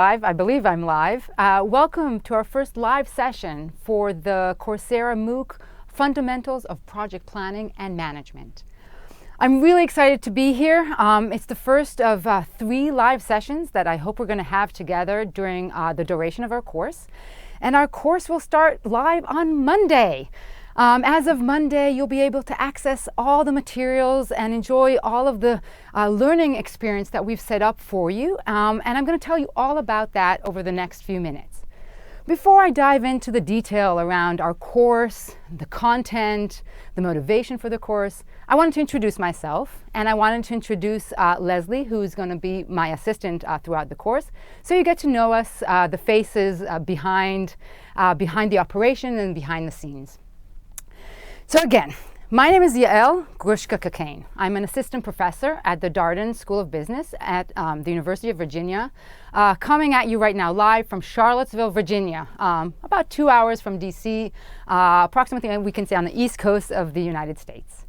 Live, I believe I'm live. Welcome to our first live session for the Coursera MOOC Fundamentals of Project Planning and Management. I'm really excited to be here. It's the first of 3 live sessions that I hope we're going to have together during the duration of our course. And our course will start live on Monday. As of Monday, you'll be able to access all the materials and enjoy all of the learning experience that we've set up for you. And I'm going to tell you all about that over the next few minutes. Before I dive into the detail around our course, the content, the motivation for the course, I wanted to introduce myself, and I wanted to introduce Leslie, who's going to be my assistant throughout the course. So you get to know us, the faces behind the operation and behind the scenes. So again, my name is Yael Grushka-Kakane. I'm an assistant professor at the Darden School of Business at the University of Virginia, coming at you right now live from Charlottesville, Virginia, about 2 hours from DC, approximately we can say on the East Coast of the United States.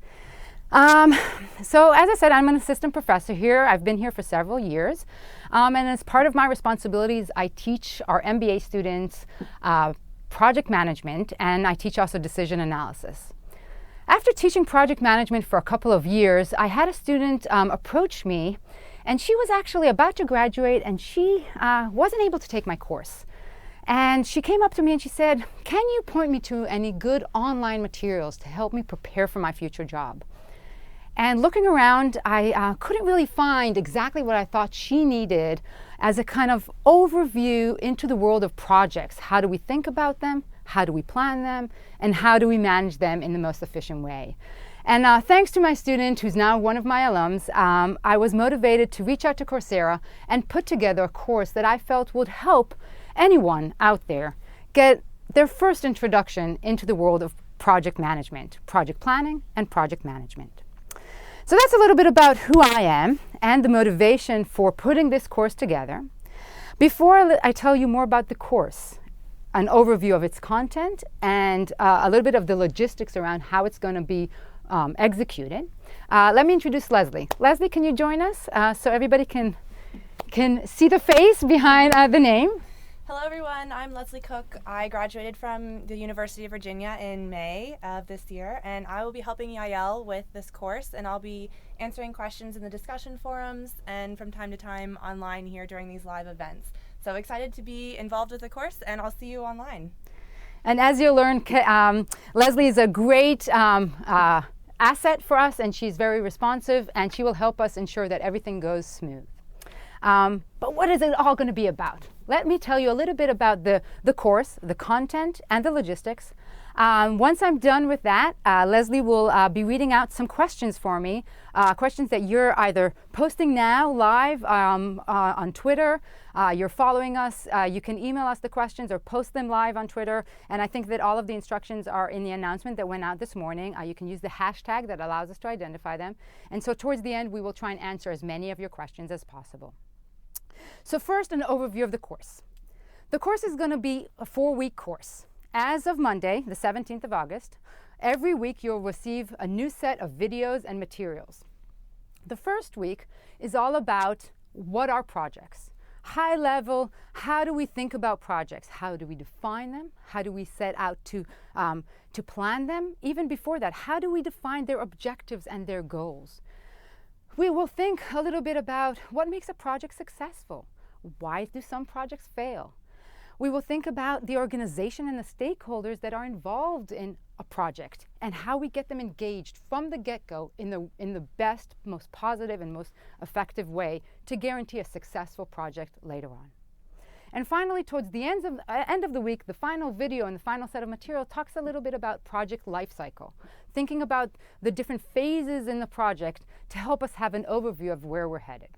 So as I said, I'm an assistant professor here. I've been here for several years, and as part of my responsibilities, I teach our MBA students project management, and I teach also decision analysis. After teaching project management for a couple of years, I had a student approach me, and she was actually about to graduate, and she wasn't able to take my course. And she came up to me and she said, "Can you point me to any good online materials to help me prepare for my future job?" And looking around, I couldn't really find exactly what I thought she needed as a kind of overview into the world of projects. How do we think about them? How do we plan them? And how do we manage them in the most efficient way? And thanks to my student, who's now one of my alums, I was motivated to reach out to Coursera and put together a course that I felt would help anyone out there get their first introduction into the world of project management, project planning, and project management. So that's a little bit about who I am and the motivation for putting this course together. Before I tell you more about the course, an overview of its content, and a little bit of the logistics around how it's going to be executed, let me introduce Leslie. Leslie, can you join us so everybody can see the face behind the name? Hello everyone, I'm Leslie Cook. I graduated from the University of Virginia in May of this year, and I will be helping Yael with this course, and I'll be answering questions in the discussion forums and from time to time online here during these live events. So excited to be involved with the course, and I'll see you online. And as you'll learn, Leslie is a great asset for us, and she's very responsive, and she will help us ensure that everything goes smooth. But what is it all going to be about? Let me tell you a little bit about the course, the content, and the logistics. Once I'm done with that, Leslie will be reading out some questions for me, questions that you're either posting now live on Twitter, you're following us, you can email us the questions or post them live on Twitter, and I think that all of the instructions are in the announcement that went out this morning. You can use the hashtag that allows us to identify them, and so towards the end we will try and answer as many of your questions as possible. So first, an overview of the course. The course is going to be a 4-week course. As of Monday, the 17th of August, every week you'll receive a new set of videos and materials. The first week is all about what are projects. High level, how do we think about projects? How do we define them? How do we set out to plan them? Even before that, how do we define their objectives and their goals? We will think a little bit about what makes a project successful. Why do some projects fail? We will think about the organization and the stakeholders that are involved in a project and how we get them engaged from the get-go in the best, most positive, and most effective way to guarantee a successful project later on. And finally, towards the end of the week, the final video and the final set of material talks a little bit about project life cycle, thinking about the different phases in the project to help us have an overview of where we're headed.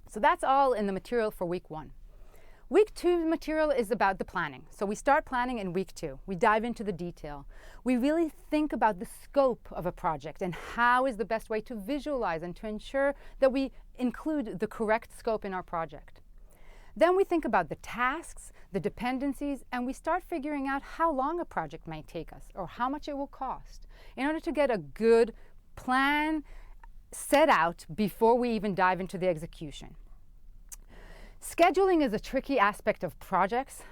So that's all in the material for week 1. Week 2 material is about the planning. So we start planning in week 2. We dive into the detail. We really think about the scope of a project and how is the best way to visualize and to ensure that we include the correct scope in our project. Then we think about the tasks, the dependencies, and we start figuring out how long a project might take us or how much it will cost in order to get a good plan set out before we even dive into the execution. Scheduling is a tricky aspect of projects.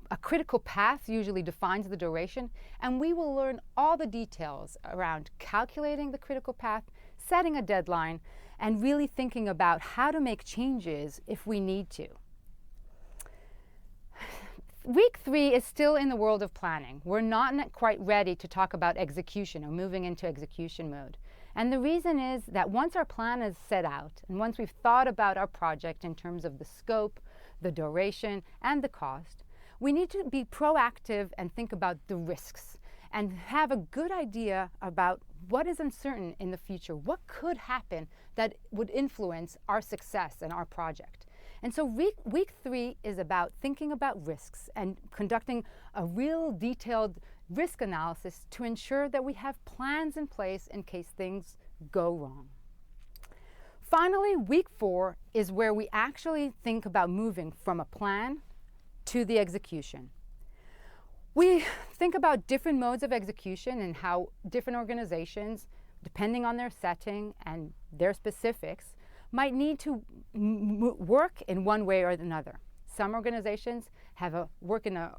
A critical path usually defines the duration, and we will learn all the details around calculating the critical path, setting a deadline, and really thinking about how to make changes if we need to. Week 3 is still in the world of planning. We're not quite ready to talk about execution or moving into execution mode. And the reason is that once our plan is set out, and once we've thought about our project in terms of the scope, the duration, and the cost, we need to be proactive and think about the risks and have a good idea about what is uncertain in the future, what could happen that would influence our success and our project. And so week 3 is about thinking about risks and conducting a real detailed risk analysis to ensure that we have plans in place in case things go wrong. Finally, week 4 is where we actually think about moving from a plan to the execution. We think about different modes of execution and how different organizations, depending on their setting and their specifics, might need to work in one way or another. Some organizations have a work in an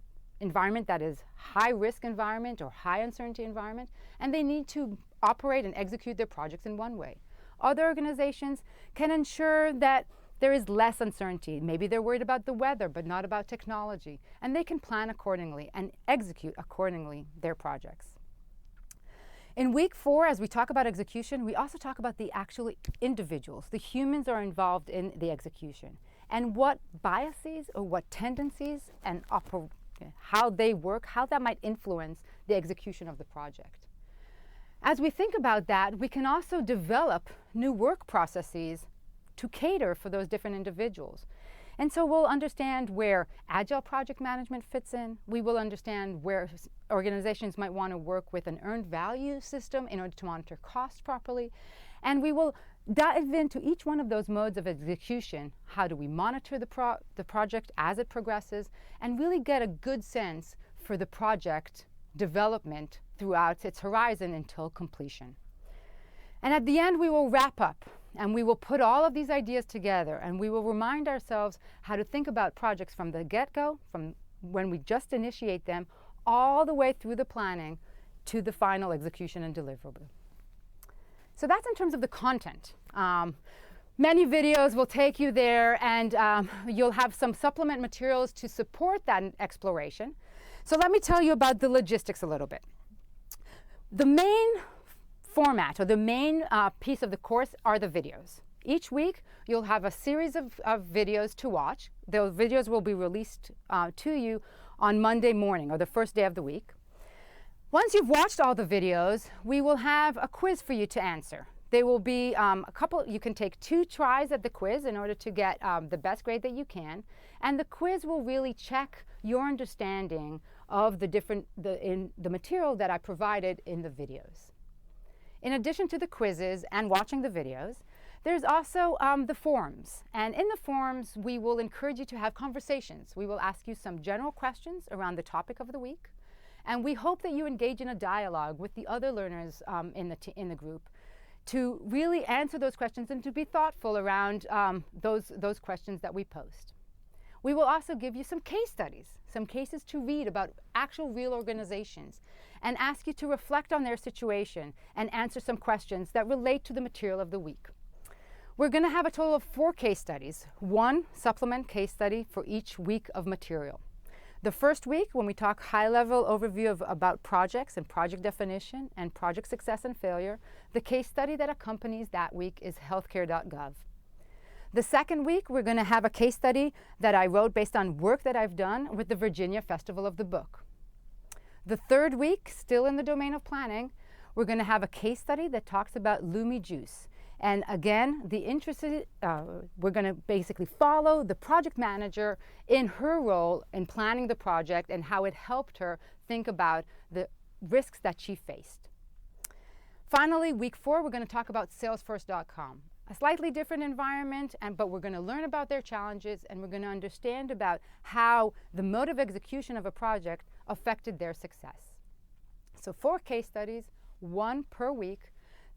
environment that is high risk environment or high uncertainty environment, and they need to operate and execute their projects in one way. Other organizations can ensure that there is less uncertainty. Maybe they're worried about the weather, but not about technology, and they can plan accordingly and execute accordingly their projects. In week 4, as we talk about execution, we also talk about the actual individuals. The humans are involved in the execution, and what biases or what tendencies and how they work, how that might influence the execution of the project. As we think about that, we can also develop new work processes to cater for those different individuals. And so we'll understand where agile project management fits in. We will understand where organizations might want to work with an earned value system in order to monitor costs properly. And we will dive into each one of those modes of execution. How do we monitor the project as it progresses, and really get a good sense for the project development throughout its horizon until completion. And at the end, we will wrap up and we will put all of these ideas together, and we will remind ourselves how to think about projects from the get-go, from when we just initiate them, all the way through the planning to the final execution and deliverable. So that's in terms of the content. Many videos will take you there, and you'll have some supplement materials to support that exploration. So let me tell you about the logistics a little bit. The main format, or the main piece of the course, are the videos. Each week, you'll have a series of videos to watch. Those videos will be released to you on Monday morning, or the first day of the week. Once you've watched all the videos, we will have a quiz for you to answer. There will be you can take 2 tries at the quiz in order to get the best grade that you can. And the quiz will really check your understanding of the material that I provided in the videos. In addition to the quizzes and watching the videos, there's also the forums. And in the forums, we will encourage you to have conversations. We will ask you some general questions around the topic of the week. And we hope that you engage in a dialogue with the other learners in the group to really answer those questions and to be thoughtful around those questions that we post. We will also give you some case studies, some cases to read about actual real organizations, and ask you to reflect on their situation and answer some questions that relate to the material of the week. We're going to have a total of 4 case studies, 1 supplement case study for each week of material. The first week, when we talk high-level overview about projects and project definition and project success and failure, the case study that accompanies that week is healthcare.gov. The second week, we're going to have a case study that I wrote based on work that I've done with the Virginia Festival of the Book. The third week, still in the domain of planning, we're going to have a case study that talks about Lumi Juice. And again, we're going to basically follow the project manager in her role in planning the project and how it helped her think about the risks that she faced. Finally, week 4, we're going to talk about Salesforce.com. A slightly different environment, but we're going to learn about their challenges, and we're going to understand about how the mode of execution of a project affected their success. So 4 case studies, 1 per week.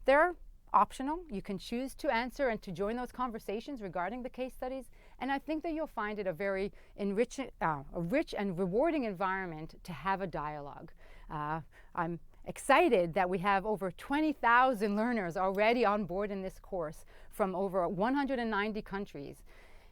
They're optional. You can choose to answer and to join those conversations regarding the case studies, And I think that you'll find it a very rich and rewarding environment to have a dialogue. I'm excited that we have over 20,000 learners already on board in this course from over 190 countries.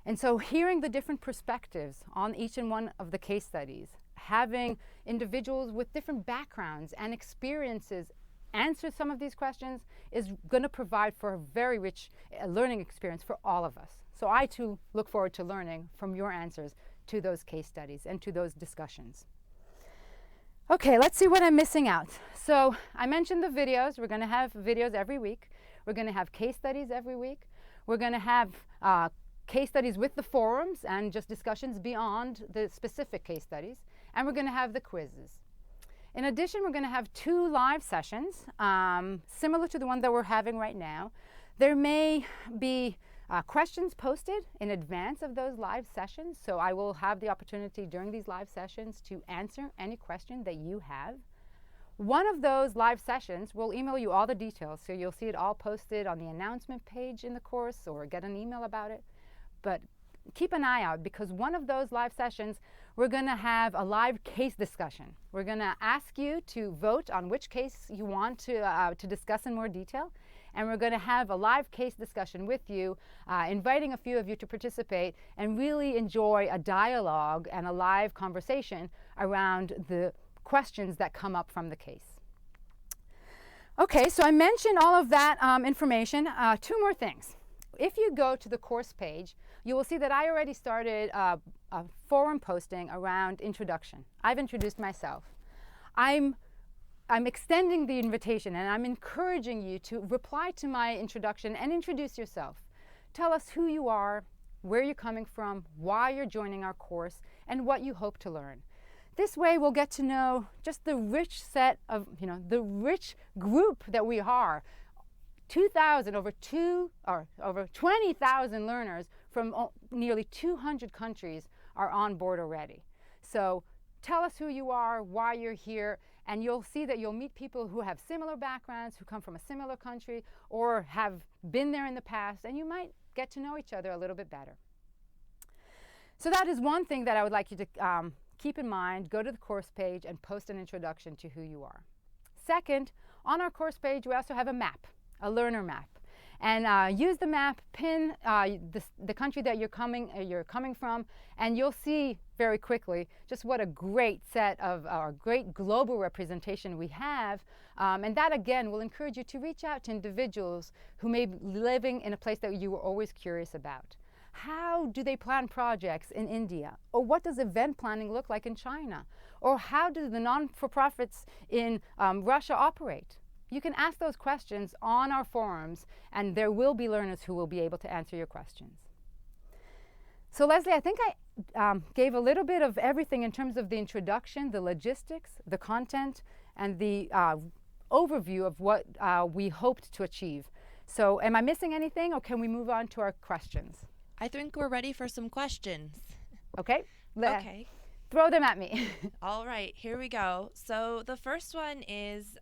And so hearing the different perspectives on each and one of the case studies, having individuals with different backgrounds and experiences answer some of these questions is going to provide for a very rich learning experience for all of us. So I too look forward to learning from your answers to those case studies and to those discussions. Okay, let's see what I'm missing out. So I mentioned the videos. We're going to have videos every week. We're going to have case studies every week. We're going to have case studies with the forums and just discussions beyond the specific case studies. And we're going to have the quizzes. In addition, we're going to have 2 live sessions, similar to the one that we're having right now. There may be questions posted in advance of those live sessions, so I will have the opportunity during these live sessions to answer any question that you have. One of those live sessions will email you all the details, so you'll see it all posted on the announcement page in the course or get an email about it. But keep an eye out, because one of those live sessions, we're going to have a live case discussion. We're going to ask you to vote on which case you want to discuss in more detail. And we're going to have a live case discussion with you, inviting a few of you to participate and really enjoy a dialogue and a live conversation around the questions that come up from the case. Okay, so I mentioned all of that information. 2 more things. If you go to the course page, you will see that I already started a forum posting around introduction. I've introduced myself. I'm extending the invitation, and I'm encouraging you to reply to my introduction and introduce yourself. Tell us who you are, where you're coming from, why you're joining our course, and what you hope to learn. This way we'll get to know just the rich set of, the rich group that we are. 2,000, over 20,000 learners from nearly 200 countries are on board already. So tell us who you are, why you're here, and you'll see that you'll meet people who have similar backgrounds, who come from a similar country, or have been there in the past, and you might get to know each other a little bit better. So that is one thing that I would like you to keep in mind. Go to the course page and post an introduction to who you are. Second, on our course page, we also have a map. A learner map, and use the map, pin the country that you're coming from, and you'll see very quickly just what a great set of great global representation we have, and that again will encourage you to reach out to individuals who may be living in a place that you were always curious about. How do they plan projects in India? Or what does event planning look like in China? Or how do the non-for-profits in Russia operate? You can ask those questions on our forums, and there will be learners who will be able to answer your questions. So Leslie, I think I gave a little bit of everything in terms of the introduction, the logistics, the content, and the overview of what we hoped to achieve. So am I missing anything, or can we move on to our questions? I think we're ready for some questions. Okay. Okay. Throw them at me. All right, here we go. So the first one is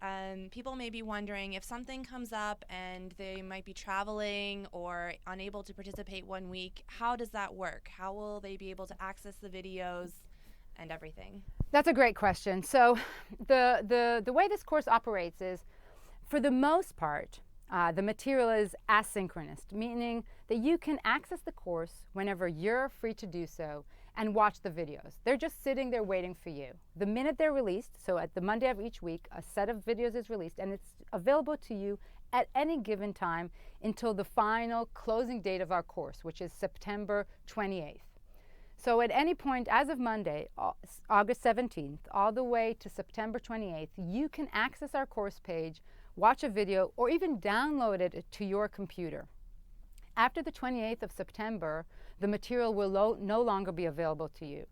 people may be wondering if something comes up and they might be traveling or unable to participate one week, how does that work? How will they be able to access the videos and everything? That's a great question. So the way this course operates is, for the most part, the material is asynchronous, meaning that you can access the course whenever you're free to do so and watch the videos. They're just sitting there waiting for you. The minute they're released, so at the Monday of each week, a set of videos is released, and it's available to you at any given time until the final closing date of our course, which is September 28th. So at any point as of Monday, August 17th, all the way to September 28th, you can access our course page, watch a video, or even download it to your computer. After the 28th of September, the material will no longer be available to you.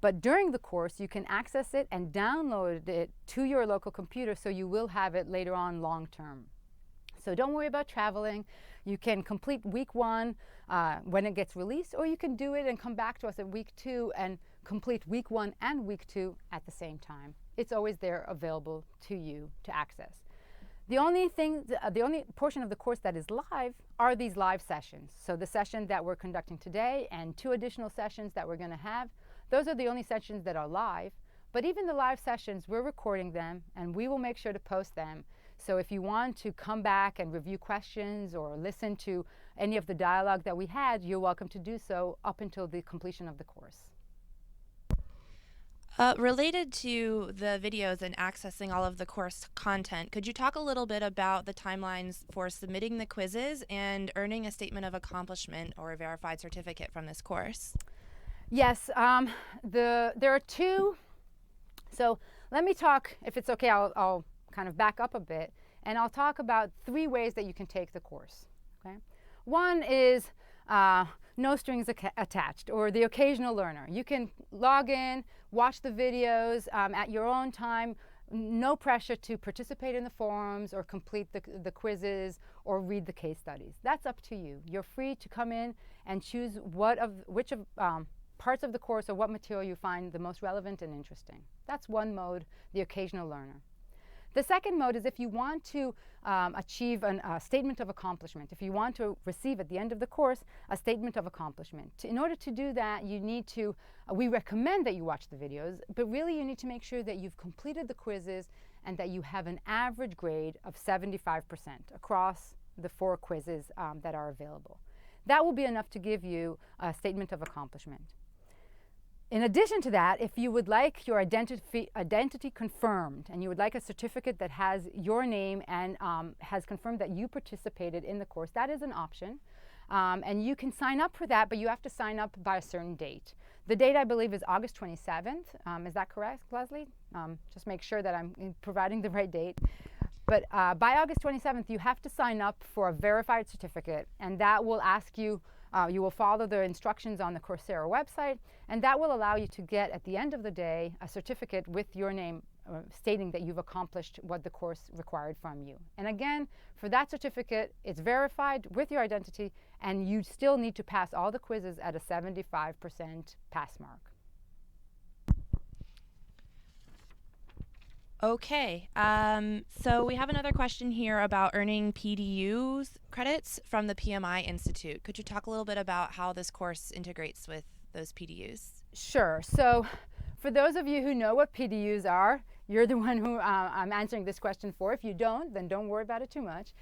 But during the course, you can access it and download it to your local computer, so you will have it later on long term. So don't worry about traveling. You can complete week 1 when it gets released, or you can do it and come back to us at week 2 and complete week 1 and week 2 at the same time. It's always there available to you to access. The only portion of the course that is live are these live sessions. So the session that we're conducting today and 2 additional sessions that we're going to have, those are the only sessions that are live. But even the live sessions, we're recording them, and we will make sure to post them. So if you want to come back and review questions or listen to any of the dialogue that we had, you're welcome to do so up until the completion of the course. Related to the videos and accessing all of the course content, could you talk a little bit about the timelines for submitting the quizzes and earning a statement of accomplishment or a verified certificate from this course? Yes, there are 2. So let me talk, if it's okay, I'll kind of back up a bit, and I'll talk about 3 ways that you can take the course. Okay? One is no strings attached, or the occasional learner. You can log in, watch the videos at your own time, no pressure to participate in the forums or complete the quizzes or read the case studies. That's up to you. You're free to come in and choose which parts of the course or what material you find the most relevant and interesting. That's one mode, the occasional learner. The second mode is if you want to achieve a statement of accomplishment, if you want to receive at the end of the course a statement of accomplishment. In order to do that, you need to, we recommend that you watch the videos, but really you need to make sure that you've completed the quizzes and that you have an average grade of 75% across the 4 quizzes that are available. That will be enough to give you a statement of accomplishment. In addition to that, if you would like your identity confirmed and you would like a certificate that has your name and has confirmed that you participated in the course, that is an option. And you can sign up for that, but you have to sign up by a certain date. The date, I believe, is August 27th. Is that correct, Leslie? Just make sure that I'm providing the right date. But by August 27th, you have to sign up for a verified certificate, and that will ask you, you will follow the instructions on the Coursera website, and that will allow you to get, at the end of the day, a certificate with your name stating that you've accomplished what the course required from you. And again, for that certificate, it's verified with your identity, and you still need to pass all the quizzes at a 75% pass mark. Okay, so we have another question here about earning PDUs credits from the PMI Institute. Could you talk a little bit about how this course integrates with those PDUs? Sure. So for those of you who know what PDUs are, you're the one who I'm answering this question for. If you don't, then don't worry about it too much.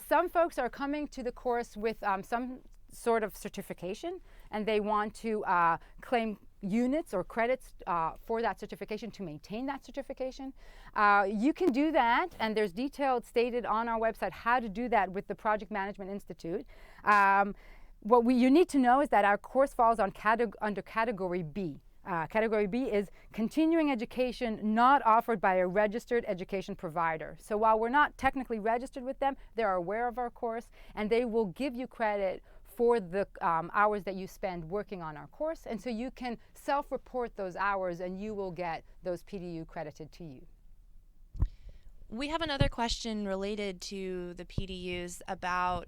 Some folks are coming to the course with some sort of certification, and they want to claim units or credits for that certification to maintain that certification. You can do that, and there's detailed stated on our website how to do that with the Project Management Institute. What you need to know is that our course falls on under Category B. Category B is continuing education not offered by a registered education provider. So while we're not technically registered with them, they're aware of our course, and they will give you credit for the hours that you spend working on our course. And so you can self-report those hours, and you will get those PDU credited to you. We have another question related to the PDUs about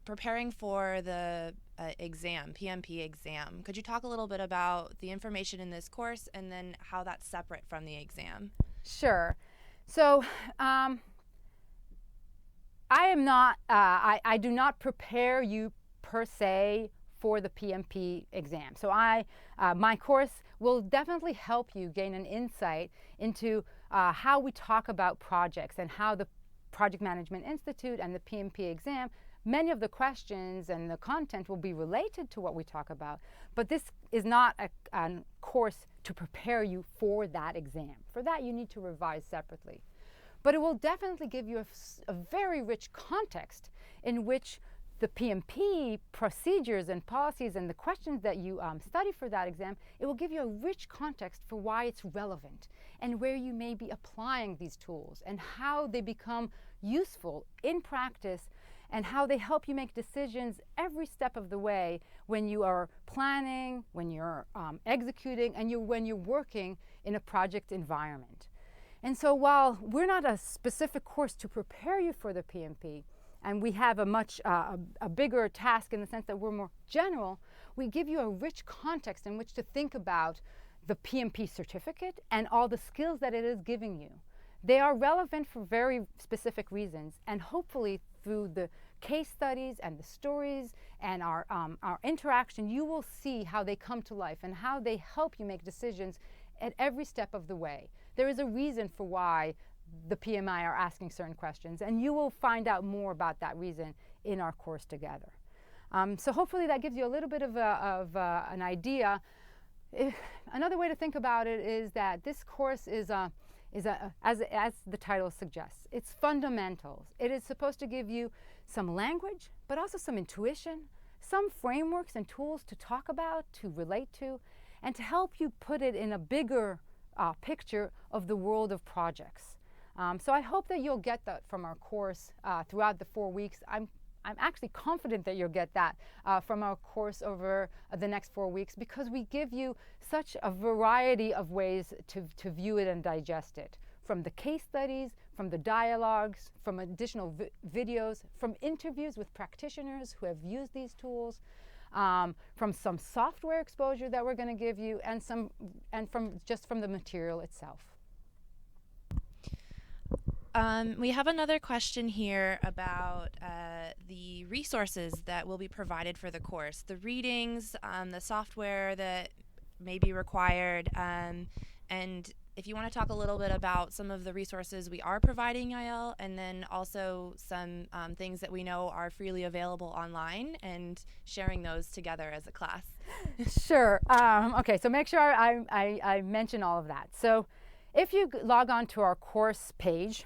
preparing for the exam, PMP exam. Could you talk a little bit about the information in this course and then how that's separate from the exam? Sure. So I do not prepare you per se for the PMP exam. So my course will definitely help you gain an insight into how we talk about projects and how the Project Management Institute and the PMP exam, many of the questions and the content will be related to what we talk about, but this is not a course to prepare you for that exam. For that, you need to revise separately. But it will definitely give you a very rich context in which the PMP procedures and policies and the questions that you study for that exam, it will give you a rich context for why it's relevant and where you may be applying these tools and how they become useful in practice and how they help you make decisions every step of the way when you are planning, when you're executing, and when you're working in a project environment. And so while we're not a specific course to prepare you for the PMP, and we have a much a bigger task in the sense that we're more general, we give you a rich context in which to think about the PMP certificate and all the skills that it is giving you. They are relevant for very specific reasons, and hopefully through the case studies and the stories and our interaction, you will see how they come to life and how they help you make decisions at every step of the way. There is a reason for why the PMI are asking certain questions, and you will find out more about that reason in our course together. So hopefully that gives you a little bit of an idea. Another way to think about it is that this course is as the title suggests, it's fundamentals. It is supposed to give you some language, but also some intuition, some frameworks and tools to talk about, to relate to, and to help you put it in a bigger picture of the world of projects. So I hope that you'll get that from our course throughout the 4 weeks. I'm actually confident that you'll get that from our course over the next 4 weeks, because we give you such a variety of ways to view it and digest it. From the case studies, from the dialogues, from additional videos, from interviews with practitioners who have used these tools, from some software exposure that we're going to give you, and from the material itself. We have another question here about the resources that will be provided for the course, the readings, the software that may be required, and if you want to talk a little bit about some of the resources we are providing, Yael, and then also some things that we know are freely available online, and sharing those together as a class. Sure. Okay, so make sure I mention all of that. So if you log on to our course page,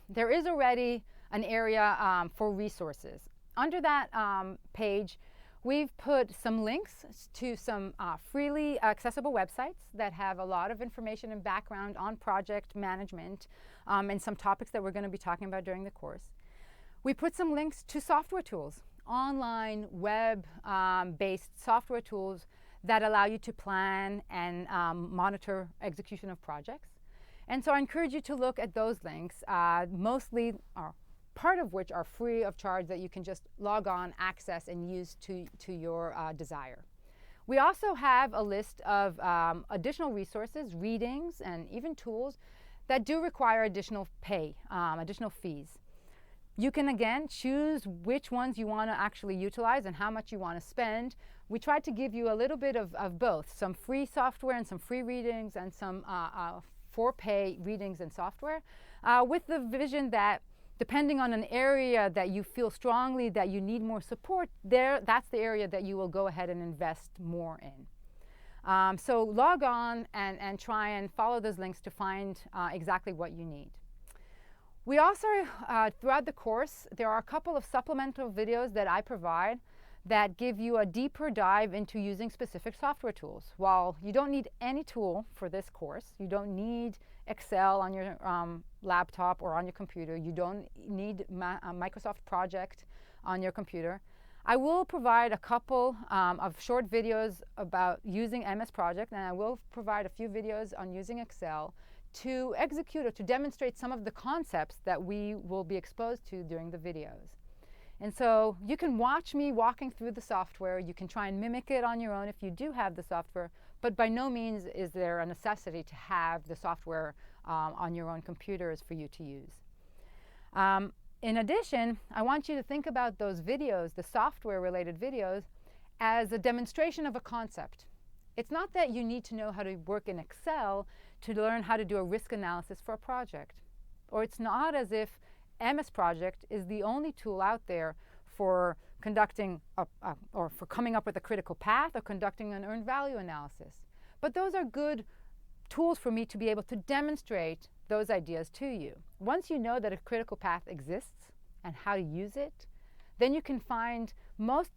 there is already an area for resources. Under that page, we've put some links to some freely accessible websites that have a lot of information and background on project management and some topics that we're going to be talking about during the course. We put some links to software tools, online, web-based software tools that allow you to plan and monitor execution of projects. And so I encourage you to look at those links, mostly, or part of which are free of charge, that you can just log on, access, and use to your desire. We also have a list of additional resources, readings, and even tools that do require additional pay, additional fees. You can, again, choose which ones you want to actually utilize and how much you want to spend. We tried to give you a little bit of both, some free software and some free readings, and some for-pay readings and software, with the vision that depending on an area that you feel strongly that you need more support, that's the area that you will go ahead and invest more in. So log on and try and follow those links to find exactly what you need. We also, throughout the course, there are a couple of supplemental videos that I provide that give you a deeper dive into using specific software tools. While you don't need any tool for this course, you don't need Excel on your laptop or on your computer, you don't need a Microsoft Project on your computer, I will provide a couple of short videos about using MS Project, and I will provide a few videos on using Excel to execute or to demonstrate some of the concepts that we will be exposed to during the videos. And so you can watch me walking through the software. You can try and mimic it on your own if you do have the software, but by no means is there a necessity to have the software on your own computers for you to use. In addition, I want you to think about those videos, the software-related videos, as a demonstration of a concept. It's not that you need to know how to work in Excel to learn how to do a risk analysis for a project. Or it's not as if MS Project is the only tool out there for conducting or for coming up with a critical path or conducting an earned value analysis. But those are good tools for me to be able to demonstrate those ideas to you. Once you know that a critical path exists and how to use it, then you can find most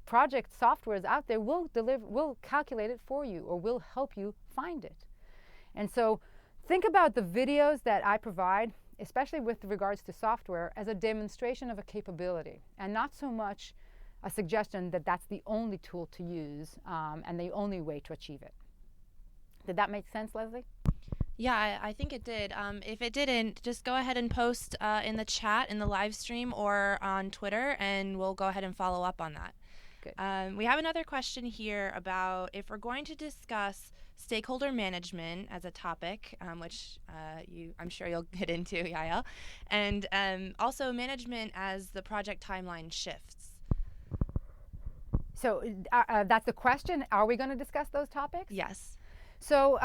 project softwares out there will calculate it for you or will help you find it. And so think about the videos that I provide, especially with regards to software, as a demonstration of a capability and not so much a suggestion that that's the only tool to use and the only way to achieve it. Did that make sense, Leslie? Yeah, I think it did. If it didn't, just go ahead and post in the chat, in the live stream, or on Twitter, and we'll go ahead and follow up on that. Good. We have another question here about if we're going to discuss stakeholder management as a topic, which I'm sure you'll get into, Yael, and also management as the project timeline shifts. So that's the question. Are we going to discuss those topics? Yes. So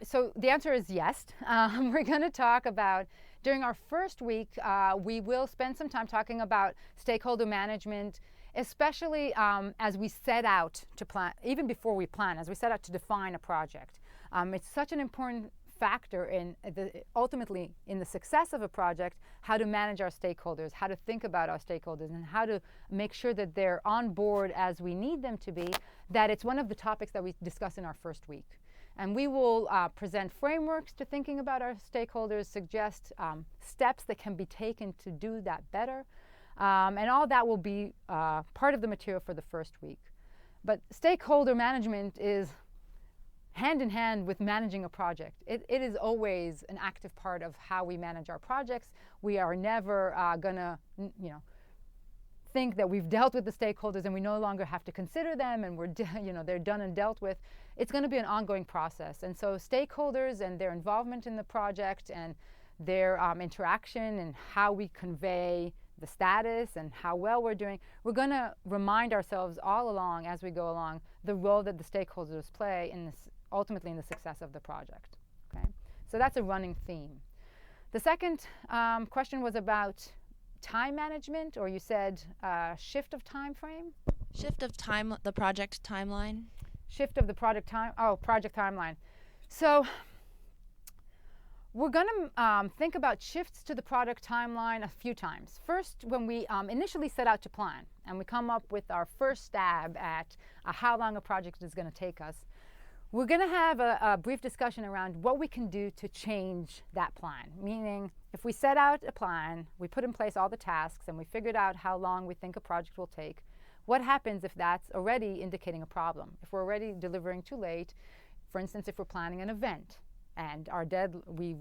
so the answer is yes. We're going to talk about, during our first week, we will spend some time talking about stakeholder management, especially as we set out to plan, even before we plan, as we set out to define a project. It's such an important factor in ultimately in the success of a project, how to manage our stakeholders, how to think about our stakeholders, and how to make sure that they're on board as we need them to be, that it's one of the topics that we discuss in our first week. And we will present frameworks to thinking about our stakeholders, suggest steps that can be taken to do that better, and all that will be part of the material for the first week. But stakeholder management is hand in hand with managing a project. It is always an active part of how we manage our projects. We are never going to, think that we've dealt with the stakeholders and we no longer have to consider them and they're done and dealt with. It's going to be an ongoing process. And so stakeholders and their involvement in the project and their interaction and how we convey the status and how well we're doing, we're going to remind ourselves all along as we go along the role that the stakeholders play in this, ultimately in the success of the project. Okay? So that's a running theme. The second question was about time management, or you said shift of time frame? Shift of time, the project timeline. Shift of the project timeline. So we're going to think about shifts to the product timeline a few times. First, when we initially set out to plan and we come up with our first stab at how long a project is going to take us, we're going to have a brief discussion around what we can do to change that plan. Meaning, if we set out a plan, we put in place all the tasks, and we figured out how long we think a project will take, what happens if that's already indicating a problem? If we're already delivering too late, for instance, if we're planning an event, and we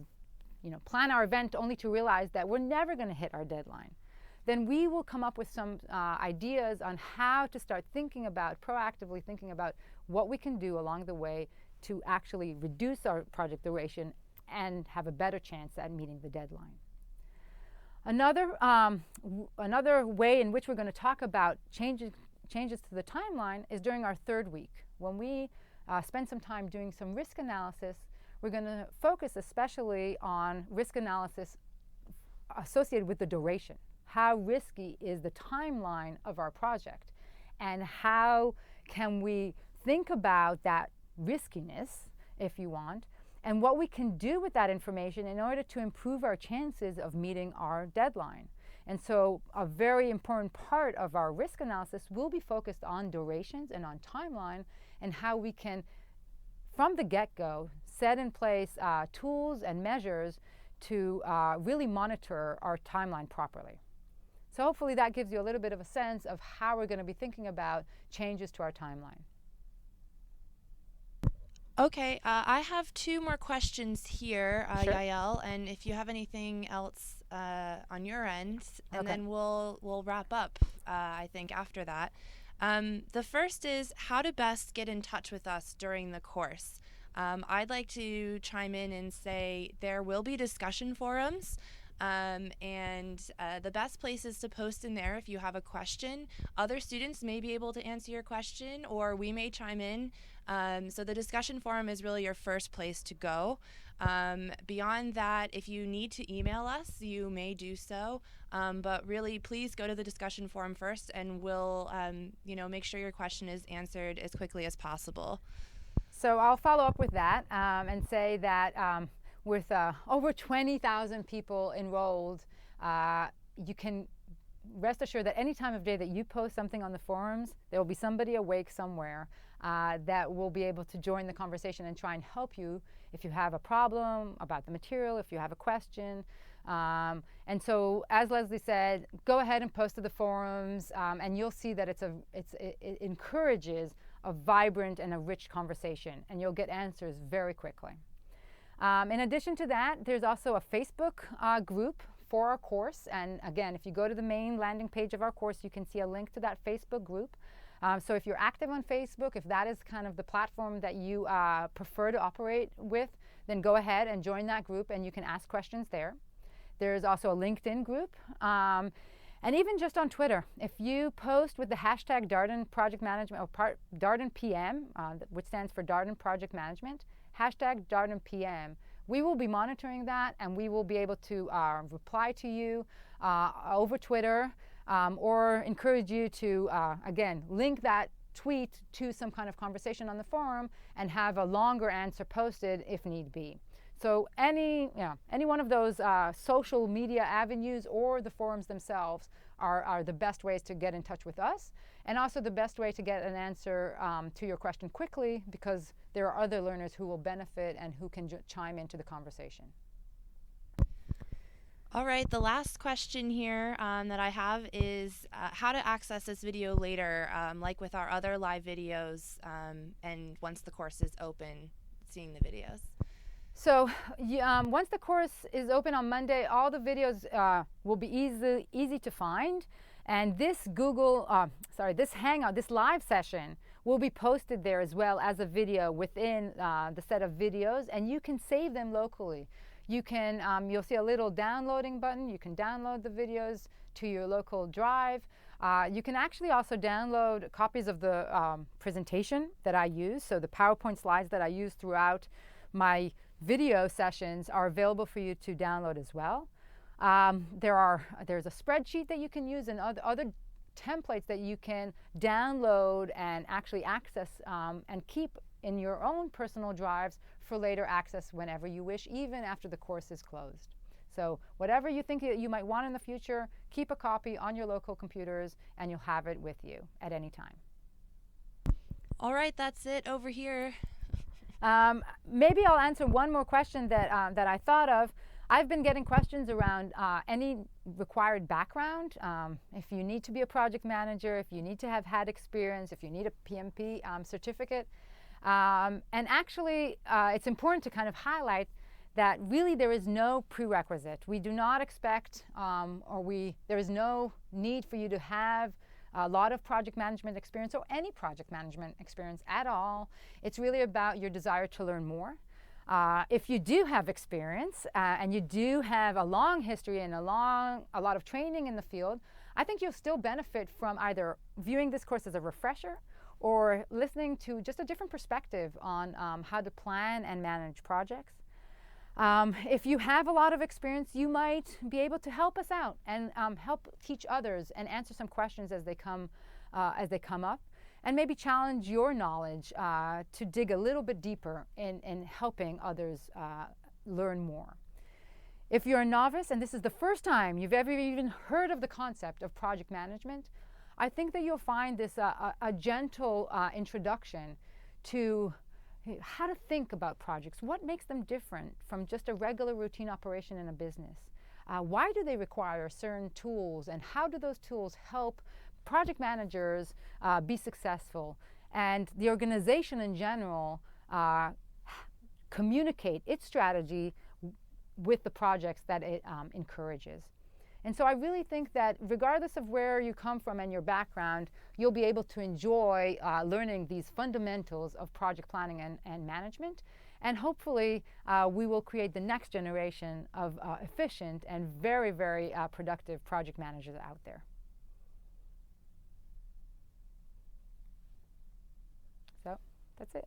plan our event only to realize that we're never going to hit our deadline, then we will come up with some ideas on how to start proactively thinking about what we can do along the way to actually reduce our project duration and have a better chance at meeting the deadline. Another way in which we're going to talk about changes to the timeline is during our third week. When we spend some time doing some risk analysis, we're going to focus especially on risk analysis associated with the duration. How risky is the timeline of our project? And how can we think about that riskiness, if you want, and what we can do with that information in order to improve our chances of meeting our deadline. And so a very important part of our risk analysis will be focused on durations and on timeline and how we can, from the get-go, set in place tools and measures to really monitor our timeline properly. So hopefully that gives you a little bit of a sense of how we're going to be thinking about changes to our timeline. Okay, I have two more questions here, Sure. Yael, and if you have anything else on your end, and Okay. then we'll wrap up, I think, after that. The first is how to best get in touch with us during the course. I'd like to chime in and say there will be discussion forums. And the best place is to post in there if you have a question. Other students may be able to answer your question, or we may chime in. So the discussion forum is really your first place to go. Beyond that, if you need to email us, you may do so. But really, please go to the discussion forum first, and we'll make sure your question is answered as quickly as possible. So I'll follow up with that and say that with over 20,000 people enrolled, you can rest assured that any time of day that you post something on the forums, there will be somebody awake somewhere that will be able to join the conversation and try and help you if you have a problem about the material, if you have a question. And so, as Leslie said, go ahead and post to the forums, and you'll see that it encourages a vibrant and a rich conversation, and you'll get answers very quickly. In addition to that, there's also a Facebook group for our course. And again, if you go to the main landing page of our course, you can see a link to that Facebook group. So if you're active on Facebook, if that is kind of the platform that you prefer to operate with, then go ahead and join that group and you can ask questions there. There's also a LinkedIn group. And even just on Twitter, if you post with the hashtag Darden Project Management, or Darden PM, which stands for Darden Project Management, hashtag Darden PM, we will be monitoring that and we will be able to reply to you over Twitter or encourage you to, again, link that tweet to some kind of conversation on the forum and have a longer answer posted if need be. So any one of those social media avenues or the forums themselves are the best ways to get in touch with us, and also the best way to get an answer to your question quickly, because there are other learners who will benefit and who can chime into the conversation. All right, the last question here that I have is how to access this video later, like with our other live videos, and once the course is open, seeing the videos. So once the course is open on Monday, all the videos will be easy to find. And this this Hangout, this live session will be posted there as well as a video within the set of videos, and you can save them locally. You can, you'll see a little downloading button. You can download the videos to your local drive. You can actually also download copies of the presentation that I use. So the PowerPoint slides that I use throughout my video sessions are available for you to download as well. There's a spreadsheet that you can use and other templates that you can download and actually access and keep in your own personal drives for later access whenever you wish, even after the course is closed. So whatever you think you might want in the future, keep a copy on your local computers and you'll have it with you at any time. All right, that's it over here. Maybe I'll answer one more question that I thought of. I've been getting questions around any required background. If you need to be a project manager, if you need to have had experience, if you need a PMP certificate. And actually, it's important to kind of highlight that really there is no prerequisite. We do not expect, there is no need for you to have a lot of project management experience or any project management experience at all. It's really about your desire to learn more. If you do have experience and you do have a long history and a lot of training in the field, I think you'll still benefit from either viewing this course as a refresher or listening to just a different perspective on how to plan and manage projects. If you have a lot of experience, you might be able to help us out and help teach others and answer some questions as they come up, and maybe challenge your knowledge to dig a little bit deeper in helping others learn more. If you're a novice and this is the first time you've ever even heard of the concept of project management, I think that you'll find this a gentle introduction to how to think about projects. What makes them different from just a regular routine operation in a business? Why do they require certain tools, and how do those tools help project managers be successful, and the organization in general communicate its strategy with the projects that it encourages? And so I really think that regardless of where you come from and your background, you'll be able to enjoy learning these fundamentals of project planning and management. And hopefully we will create the next generation of efficient and very, very productive project managers out there. So that's it.